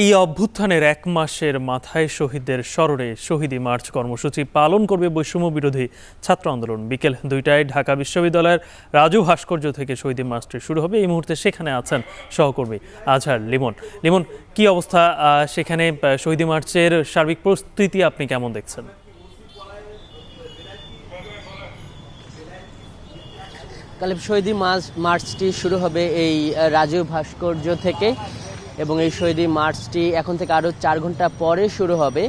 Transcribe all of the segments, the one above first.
এই অভ্যুত্থানের এক মাসের মাথায় শহীদদের স্মরণে শহীদ মার্চ কর্মসূচি পালন করবে বৈষম্য বিরোধী ছাত্র আন্দোলন। বিকেল ২টায় ঢাকা বিশ্ববিদ্যালয়ের রাজু ভাস্কর্য থেকে শহীদ মার্চটি শুরু হবে। এই মুহূর্তে সেখানে আছেন সহকর্মী আজহার লিমন। লিমন, কি অবস্থা সেখানে? শহীদ মার্চের সার্বিক প্রস্তুতি আপনি কেমন দেখছেন? শহীদ মার্চটি শুরু হবে এই রাজু ভাস্কর্য থেকে এবং এই শহীদ মার্চটি এখন থেকে আরও ৪ ঘন্টা পরে শুরু হবে,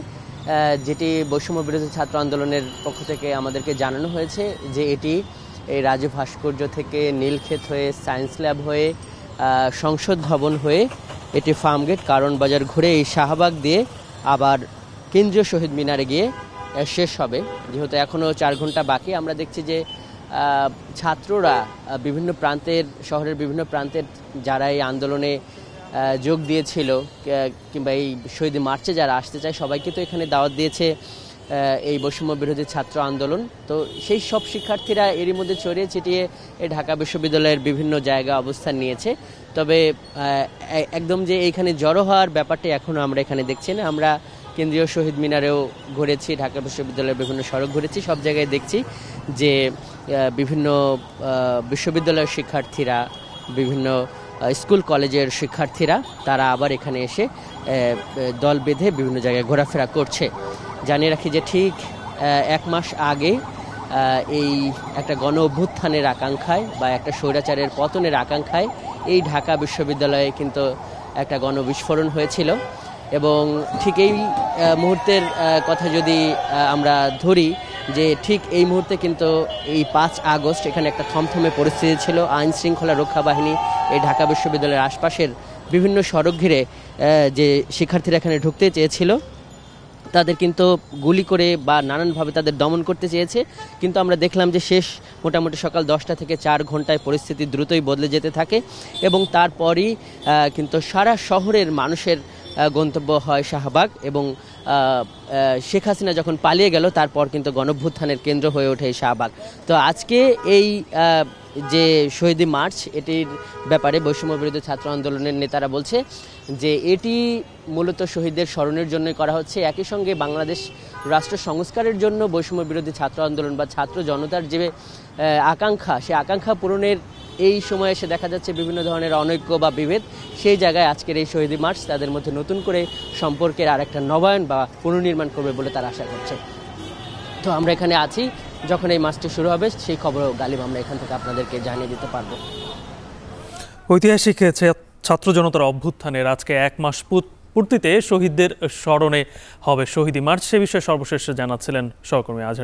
যেটি বৈষম্য বিরোধী ছাত্র আন্দোলনের পক্ষ থেকে আমাদেরকে জানানো হয়েছে যে এটি এই রাজু ভাস্কর্য থেকে নীলক্ষেত হয়ে সায়েন্স ল্যাব হয়ে সংসদ ভবন হয়ে এটি ফার্মগেট কারণ বাজার ঘুরে এই শাহবাগ দিয়ে আবার কেন্দ্রীয় শহীদ মিনারে গিয়ে শেষ হবে। যেহেতু এখনও ৪ ঘন্টা বাকি, আমরা দেখছি যে ছাত্ররা বিভিন্ন প্রান্তের, শহরের বিভিন্ন প্রান্তের যারা এই আন্দোলনে যোগ দিয়েছিল কিংবা এই শহীদ মার্চে যারা আসতে চায় সবাইকে তো এখানে দাওয়াত দিয়েছে এই বৈষম্য বিরোধী ছাত্র আন্দোলন। তো সেই সব শিক্ষার্থীরা এরই মধ্যে ছড়িয়ে ছিটিয়ে এই ঢাকা বিশ্ববিদ্যালয়ের বিভিন্ন জায়গা অবস্থান নিয়েছে। তবে একদম যে এইখানে জড়ো হওয়ার ব্যাপারটি এখনও আমরা এখানে দেখছি না। আমরা কেন্দ্রীয় শহীদ মিনারেও ঘুরেছি, ঢাকা বিশ্ববিদ্যালয়ের বিভিন্ন সড়ক ঘুরেছি, সব জায়গায় দেখছি যে বিভিন্ন বিশ্ববিদ্যালয়ের শিক্ষার্থীরা, বিভিন্ন স্কুল কলেজের শিক্ষার্থীরা তারা আবার এখানে এসে দল বেঁধে বিভিন্ন জায়গায় ঘোরাফেরা করছে। জানিয়ে রাখি যে ঠিক ১ মাস আগে এই একটা গণ অভ্যুত্থানের আকাঙ্ক্ষায় বা একটা স্বৈরাচারের পতনের আকাঙ্ক্ষায় এই ঢাকা বিশ্ববিদ্যালয়ে কিন্তু একটা গণবিস্ফোরণ হয়েছিল এবং ঠিক এই মুহূর্তের কথা যদি আমরা ধরি যে ঠিক এই মুহূর্তে কিন্তু এই ৫ আগস্ট এখানে একটা থমথমে পরিস্থিতি ছিল। আইন শৃঙ্খলা রক্ষা বাহিনী এই ঢাকা বিশ্ববিদ্যালয়ের আশপাশের বিভিন্ন সড়ক ঘিরে যে শিক্ষার্থীরা এখানে ঢুকতে চেয়েছিল তাদের কিন্তু গুলি করে বা নানানভাবে তাদের দমন করতে চেয়েছে, কিন্তু আমরা দেখলাম যে শেষ মোটামুটি সকাল ১০টা থেকে ৪ ঘন্টায় পরিস্থিতি দ্রুতই বদলে যেতে থাকে এবং তারপরই কিন্তু সারা শহরের মানুষের গন্তব্য হয় শাহবাগ এবং শেখ হাসিনা যখন পালিয়ে গেল তারপর কিন্তু গণঅভ্যুত্থানের কেন্দ্র হয়ে ওঠে এই শাহবাগ। তো আজকে এই যে শহীদ মার্চ, এটির ব্যাপারে বৈষম্য বিরোধী ছাত্র আন্দোলনের নেতারা বলছে যে এটি মূলত শহীদদের স্মরণের জন্যই করা হচ্ছে। একই সঙ্গে বাংলাদেশ রাষ্ট্র সংস্কারের জন্য বৈষম্য বিরোধী ছাত্র আন্দোলন বা ছাত্র জনতার যে আকাঙ্ক্ষা, সেই আকাঙ্ক্ষা পূরণের এই সময়ে এসে দেখা যাচ্ছে বিভিন্ন ধরনের অনৈক্য বা বিভেদ, সেই জায়গায় আজকের এই শহীদ মার্চ তাদের মধ্যে নতুন করে সম্পর্কের আর একটা নবায়ন বা পুনর্নির্মাণ করবে বলে তারা আশা করছে। তো আমরা এখানে আছি, যখন এই মার্চটি শুরু হবে সেই খবরও গালিব আমরা এখান থেকে আপনাদেরকে জানিয়ে দিতে পারবো। ঐতিহাসিক ছাত্র জনতার অভ্যুত্থানের আজকে ১ মাস পূর্তিতে শহীদদের স্মরণে হবে শহীদ মার্চ। সে বিষয়ে সর্বশেষ জানাচ্ছিলেন সহকর্মী আজহার।